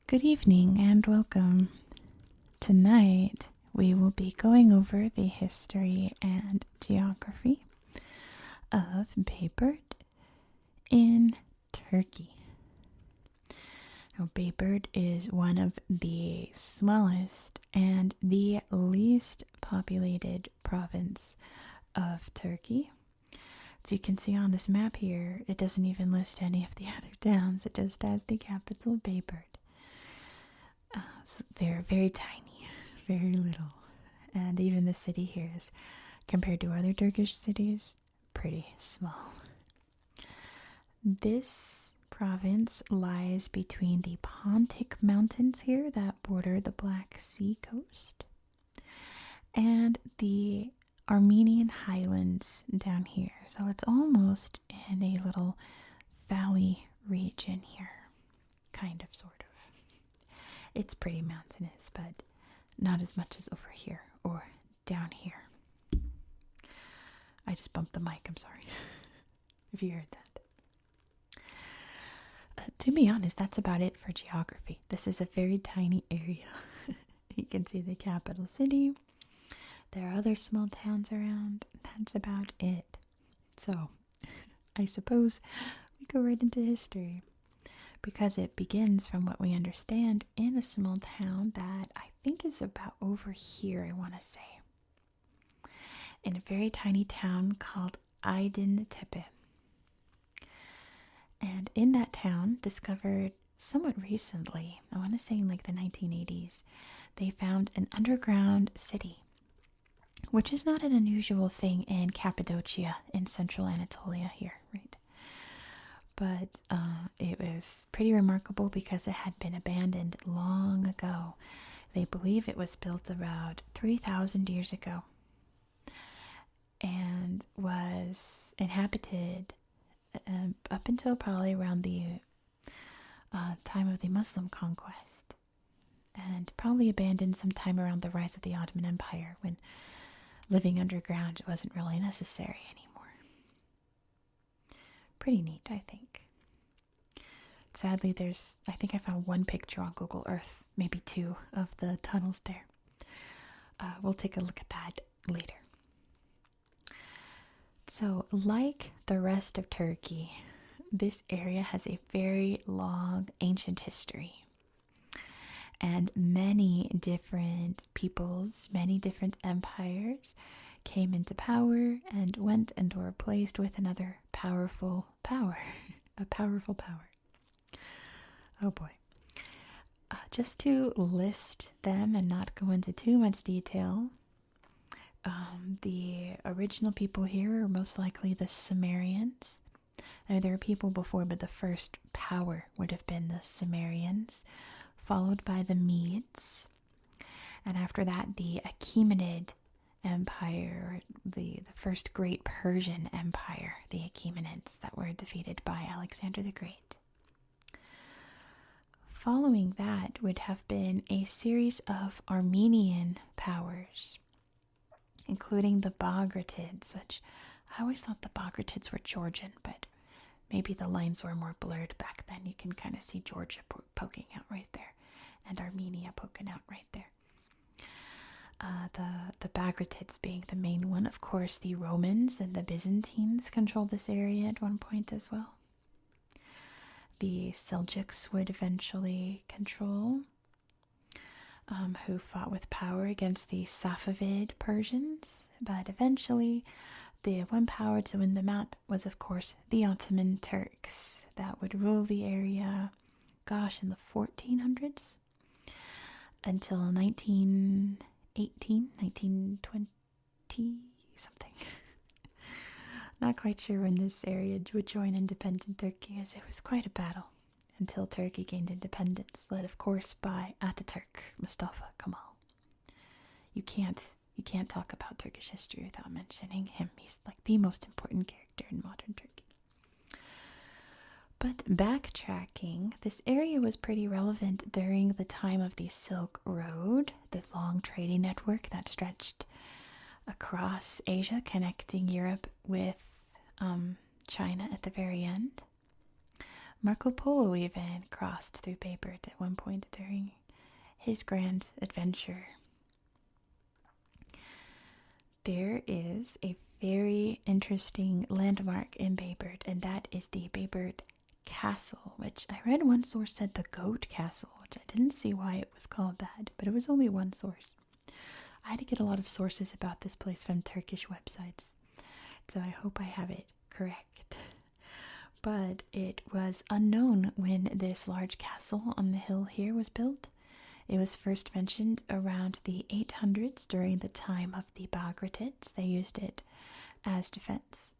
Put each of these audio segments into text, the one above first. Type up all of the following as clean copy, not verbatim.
Good evening and welcome. Tonight we will be going over the history and geography of Bayburt in Turkey. Now, Bayburt is one of the smallest and the least populated province of Turkey. As you can see on this map here, it doesn't even list any of the other towns. It just has the capital, Bayburt. So they're very tiny, very little. And even the city here is, compared to other Turkish cities, pretty small. This province lies between the Pontic Mountains here that border the Black Sea coast and the Armenian highlands down here. So it's almost in a little valley region here, kind of, sort of. It's pretty mountainous, but not as much as over here or down here. I just bumped the mic, I'm sorry if you heard that. To be honest, that's about it for geography. This is a very tiny area. You can see the capital city. There are other small towns around. That's about it. So, I suppose we go right into history, because it begins, from what we understand, in a small town that I think is about over here, I want to say. In a very tiny town called Aydın Tepe. And in that town, discovered somewhat recently, I want to say in like the 1980s, they found an underground city, which is not an unusual thing in Cappadocia in central Anatolia here, right? But it was pretty remarkable because it had been abandoned long ago. They believe it was built around 3,000 years ago and was inhabited up until probably around the time of the Muslim conquest, and probably abandoned sometime around the rise of the Ottoman Empire, when living underground wasn't really necessary anymore. Pretty neat, I think. Sadly, I think I found one picture on Google Earth, maybe two, of the tunnels there. We'll take a look at that later. So, like the rest of Turkey, this area has a very long ancient history. And many different peoples, many different empires came into power and went and were replaced with another powerful power. A powerful power. Oh boy. Just to list them and not go into too much detail, the original people here are most likely the Sumerians. There are people before, but the first power would have been the Sumerians, followed by the Medes, and after that the Achaemenid Empire, the first great Persian empire, the Achaemenids, that were defeated by Alexander the Great. Following that would have been a series of Armenian powers, including the Bagratids, which I always thought the Bagratids were Georgian, but maybe the lines were more blurred back then. You can kind of see Georgia poking out right there, and Armenia poking out right there. The Bagratids being the main one. Of course, the Romans and the Byzantines controlled this area at one point as well. The Seljuks would eventually control, who fought with power against the Safavid Persians, but eventually the one power to win them out was, of course, the Ottoman Turks that would rule the area, in the 1400s until 1920 something. Not quite sure when this area would join independent Turkey, as it was quite a battle until Turkey gained independence, led of course by Ataturk Mustafa Kemal. You can't talk about Turkish history without mentioning him. He's like the most important character in modern Turkey. But backtracking, this area was pretty relevant during the time of the Silk Road, the long trading network that stretched across Asia, connecting Europe with China at the very end. Marco Polo even crossed through Bayburt at one point during his grand adventure. There is a very interesting landmark in Bayburt, and that is the Bayburt Castle, which I read one source said the Goat Castle, which I didn't see why it was called that, but it was only one source. I had to get a lot of sources about this place from Turkish websites, so I hope I have it correct. But it was unknown when this large castle on the hill here was built. It was first mentioned around the 800s during the time of the Bagratids. They used it as defense.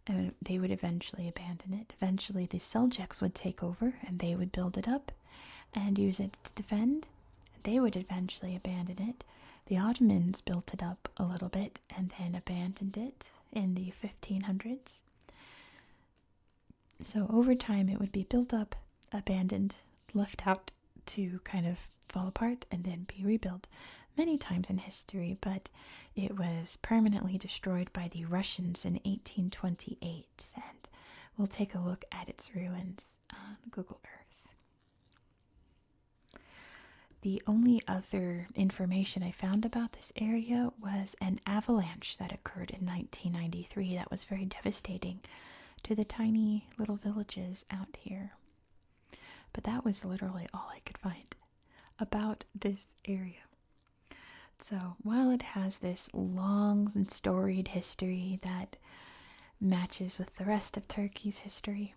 And they would eventually abandon it. Eventually the Seljuks would take over and they would build it up and use it to defend. They would eventually abandon it. The Ottomans built it up a little bit and then abandoned it in the 1500s. So over time it would be built up, abandoned, left out to kind of fall apart and then be rebuilt many times in history, but it was permanently destroyed by the Russians in 1828, and we'll take a look at its ruins on Google Earth. The only other information I found about this area was an avalanche that occurred in 1993 that was very devastating to the tiny little villages out here. But that was literally all I could find about this area. So while it has this long and storied history that matches with the rest of Turkey's history,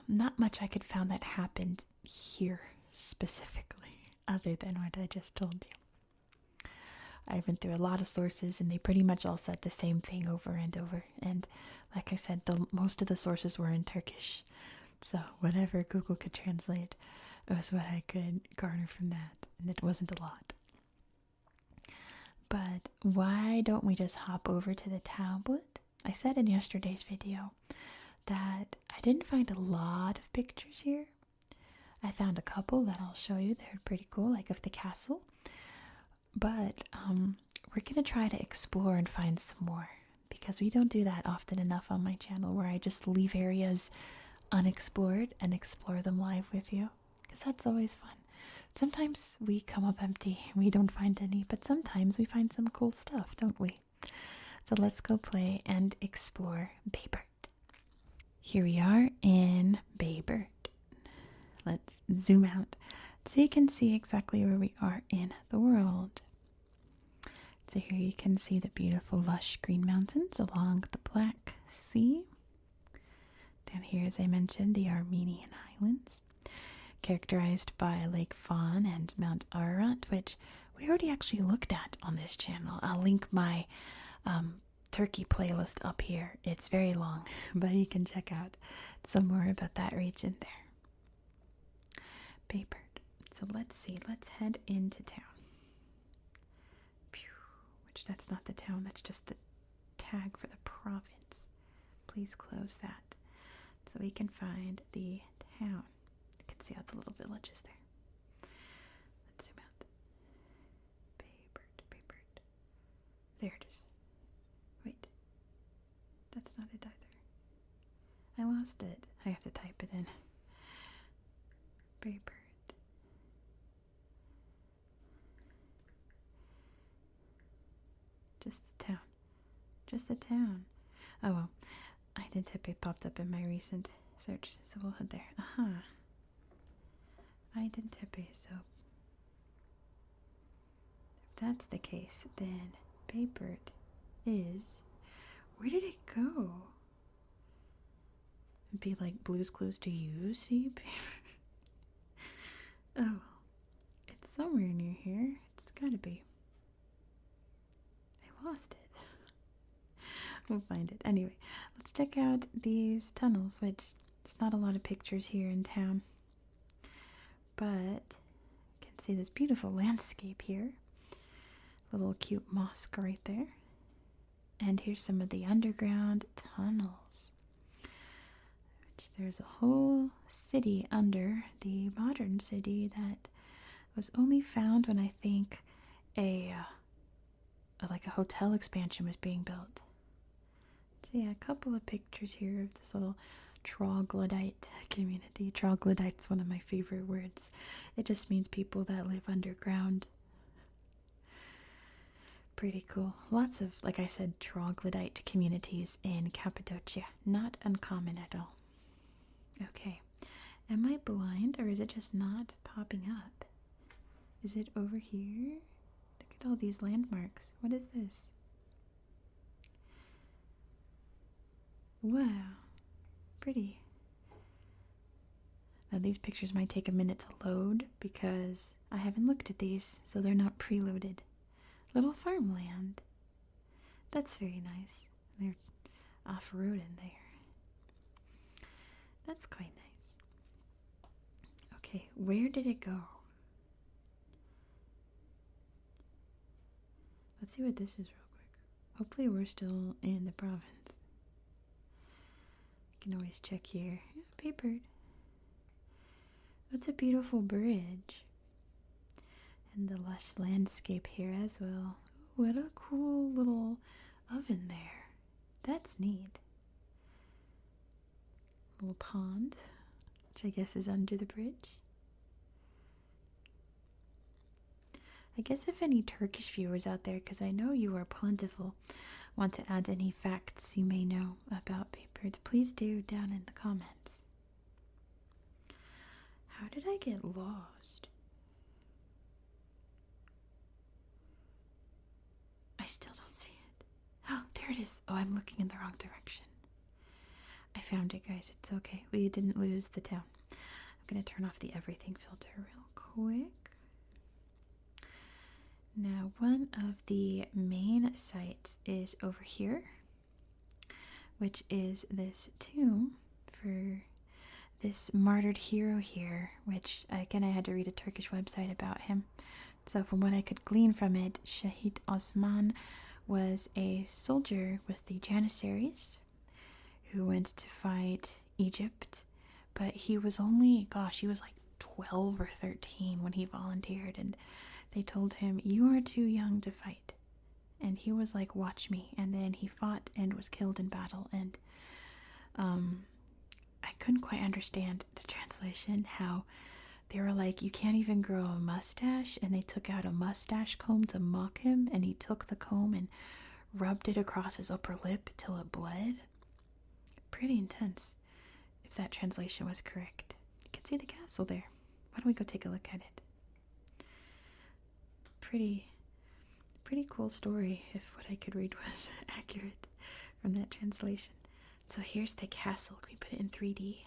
not much I could find that happened here specifically, other than what I just told you. I went through a lot of sources and they pretty much all said the same thing over and over. And like I said, most of the sources were in Turkish. So whatever Google could translate was what I could garner from that, and it wasn't a lot. But why don't we just hop over to the tablet? I said in yesterday's video that I didn't find a lot of pictures here. I found a couple that I'll show you. They're pretty cool, like of the castle. But we're going to try to explore and find some more, because we don't do that often enough on my channel, where I just leave areas unexplored and explore them live with you, because that's always fun. Sometimes we come up empty, we don't find any, but sometimes we find some cool stuff, don't we? So let's go play and explore Bayburt. Here we are in Bayburt. Let's zoom out so you can see exactly where we are in the world. So here you can see the beautiful lush green mountains along the Black Sea. Down here, as I mentioned, the Armenian Highlands, characterized by Lake Van and Mount Ararat, which we already actually looked at on this channel. I'll link my Turkey playlist up here. It's very long, but you can check out some more about that region there. Bayburt. So let's see. Let's head into town. Which that's not the town. That's just the tag for the province. Please close that, so we can find the town. You can see all the little villages there. Let's zoom out. Bayburt. There it is. Wait. That's not it either. I lost it. I have to type it in. Bayburt. Just the town. Just the town. Oh well. Identitepe popped up in my recent search, so we'll head there. Aha. Identitepe, so if that's the case, then Bayburt is... Where did it go? It'd be like Blue's Clues. Do you see Bayburt? Oh, it's somewhere near here. It's gotta be. I lost it. We'll find it. Anyway, let's check out these tunnels, which there's not a lot of pictures here in town. But you can see this beautiful landscape here. Little cute mosque right there. And here's some of the underground tunnels. Which there's a whole city under the modern city that was only found when I think a hotel expansion was being built. So yeah, a couple of pictures here of this little troglodyte community. Troglodyte's one of my favorite words. It just means people that live underground. Pretty cool. Lots of, like I said, troglodyte communities in Cappadocia. Not uncommon at all. Okay. Am I blind or is it just not popping up? Is it over here? Look at all these landmarks. What is this? Wow. Pretty. Now these pictures might take a minute to load because I haven't looked at these, so they're not preloaded. Little farmland. That's very nice. They're off-roading there. That's quite nice. Okay, where did it go? Let's see what this is real quick. Hopefully we're still in the province. You can always check here. Yeah, Bayburt. It's a beautiful bridge. And the lush landscape here as well. Ooh, what a cool little oven there. That's neat. Little pond, which I guess is under the bridge. I guess if any Turkish viewers out there, because I know you are plentiful, want to add any facts you may know about Bayburt, please do down in the comments. How did I get lost? I still don't see it. Oh, there it is. Oh, I'm looking in the wrong direction. I found it, guys. It's okay. We didn't lose the town. I'm going to turn off the everything filter real quick. Now, one of the main sites is over here, which is this tomb for this martyred hero here, which, again, I had to read a Turkish website about him. So from what I could glean from it, Shahid Osman was a soldier with the Janissaries who went to fight Egypt, but he was only, he was like 12 or 13 when he volunteered, and they told him, "You are too young to fight." And he was like, "Watch me." And then he fought and was killed in battle. And I couldn't quite understand the translation, how they were like, "You can't even grow a mustache." And they took out a mustache comb to mock him. And he took the comb and rubbed it across his upper lip till it bled. Pretty intense, if that translation was correct. You can see the castle there. Why don't we go take a look at it? Pretty cool story, if what I could read was accurate from that translation. So here's the castle. Can we put it in 3D?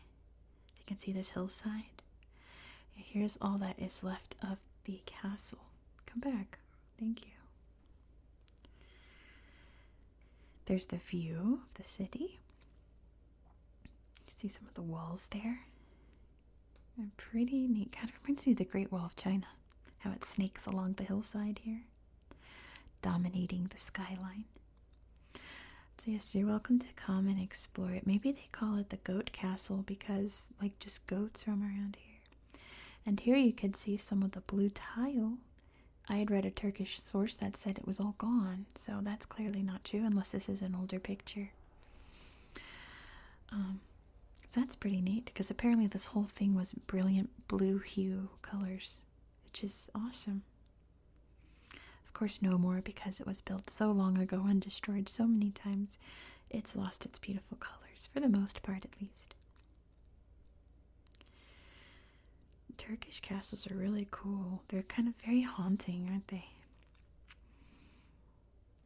You can see this hillside. And here's all that is left of the castle. Come back. Thank you. There's the view of the city. You see some of the walls there. They're pretty neat. Kind of reminds me of the Great Wall of China. How it snakes along the hillside here, dominating the skyline. So yes, you're welcome to come and explore it. Maybe they call it the Goat Castle because, like, just goats roam around here. And here you could see some of the blue tile. I had read a Turkish source that said it was all gone, so that's clearly not true unless this is an older picture. So that's pretty neat because apparently this whole thing was brilliant blue hue colors, which is awesome. Of course, no more because it was built so long ago and destroyed so many times. It's lost its beautiful colors, for the most part at least. Turkish castles are really cool. They're kind of very haunting, aren't they?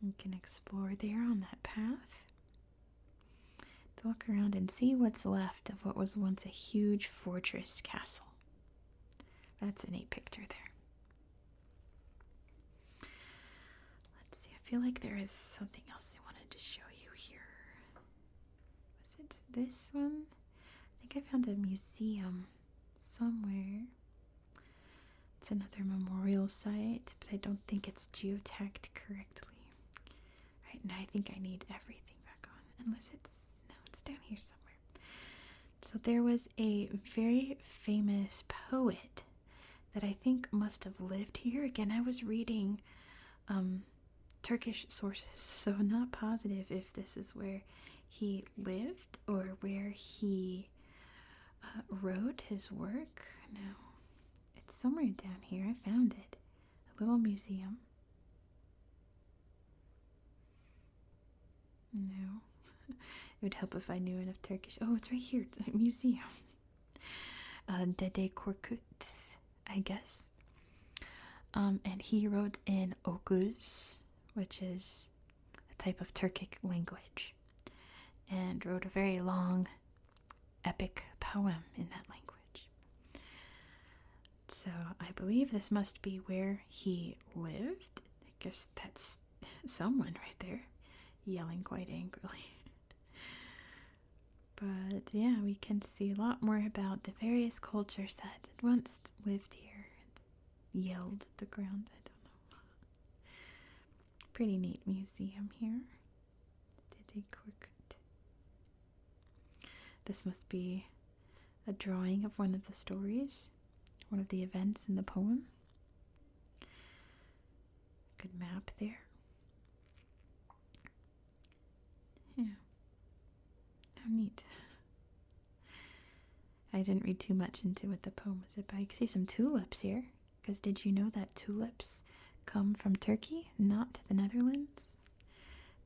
You can explore there on that path. Walk around and see what's left of what was once a huge fortress castle. That's a neat picture there. Let's see, I feel like there is something else I wanted to show you here. Was it this one? I think I found a museum somewhere. It's another memorial site, but I don't think it's geotagged correctly. Right now I think I need everything back on, unless it's down here somewhere. So there was a very famous poet that I think must have lived here. Again, I was reading Turkish sources, so I'm not positive if this is where he lived or where he wrote his work? No. It's somewhere down here. I found it. A little museum. No. It would help if I knew enough Turkish. Oh, it's right here. It's a museum. Dede Korkut, I guess. And he wrote in Oghuz, which is a type of Turkic language, and wrote a very long, epic poem in that language. So I believe this must be where he lived. I guess that's someone right there yelling quite angrily. But yeah, we can see a lot more about the various cultures that had once lived here and yelled at the ground. I don't know. Pretty neat museum here. Dede Korkut. This must be a drawing of one of the stories, one of the events in the poem. Good map there. Yeah. How neat. I didn't read too much into what the poem was about. You can see some tulips here. Because did you know that tulips come from Turkey, not the Netherlands?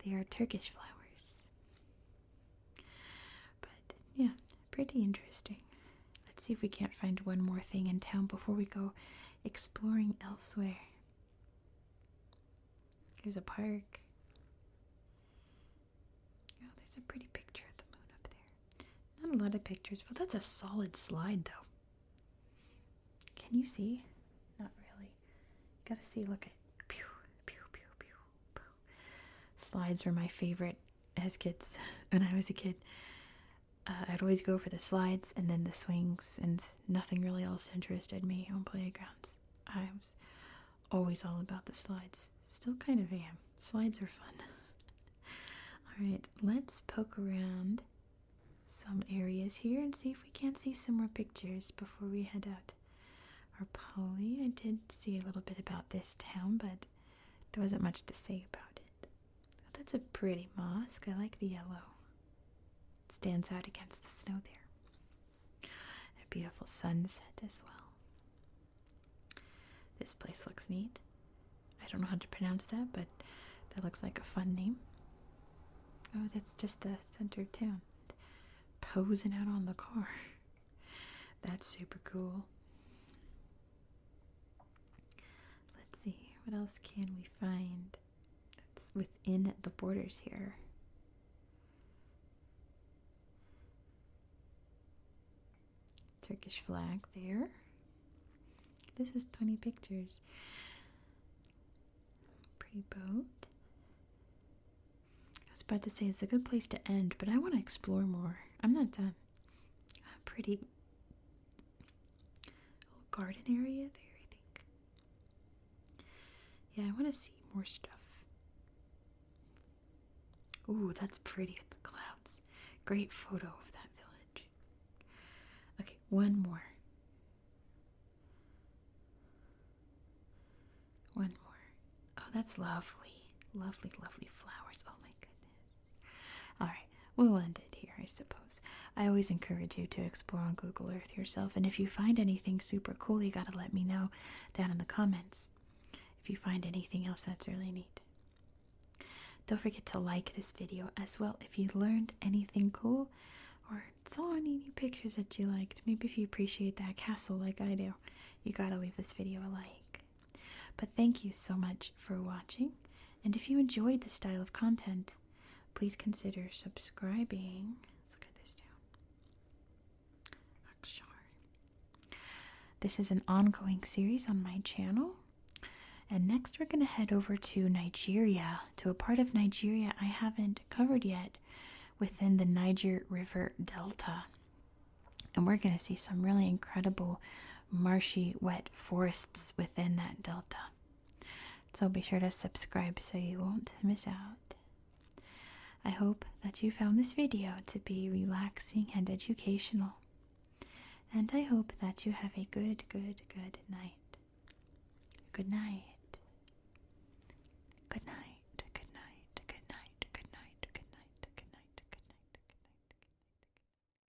They are Turkish flowers. But yeah, pretty interesting. Let's see if we can't find one more thing in town before we go exploring elsewhere. There's a park. Oh, there's a pretty picture of the moon up there. Not a lot of pictures. Well, that's a solid slide, though. Can you see? Not really. Gotta see, look at pew, pew, pew, pew, pew. Slides were my favorite as kids. When I was a kid, I'd always go for the slides and then the swings, and nothing really else interested me on playgrounds. I was always all about the slides. Still kind of am. Slides are fun. Alright, let's poke around some areas here and see if we can't see some more pictures before we head out. Our Polly, I did see a little bit about this town, but there wasn't much to say about it. Oh, that's a pretty mosque. I like the yellow. It stands out against the snow there. And a beautiful sunset as well. This place looks neat. I don't know how to pronounce that, but that looks like a fun name. Oh, that's just the center of town. Posing out on the car. That's super cool. Let's see, what else can we find that's within the borders here? Turkish flag there. This is 20 pictures. Pretty boat. I was about to say it's a good place to end, but I want to explore more. I'm not done. Pretty little garden area there, I think. Yeah, I want to see more stuff. Ooh, that's pretty with the clouds. Great photo of that village. Okay, one more. One more. Oh, that's lovely. Lovely, lovely flowers. Oh my goodness. Alright, we'll end it here, I suppose. I always encourage you to explore on Google Earth yourself, and if you find anything super cool, you gotta let me know down in the comments. If you find anything else that's really neat. Don't forget to like this video as well if you learned anything cool or saw any new pictures that you liked. Maybe if you appreciate that castle like I do, you gotta leave this video a like. But thank you so much for watching, and if you enjoyed this style of content, please consider subscribing. Let's look at this down. This is an ongoing series on my channel. And next we're going to head over to Nigeria, to a part of Nigeria I haven't covered yet within the Niger River Delta. And we're going to see some really incredible marshy, wet forests within that delta. So be sure to subscribe so you won't miss out. I hope that you found this video to be relaxing and educational. And I hope that you have a good night. Good night.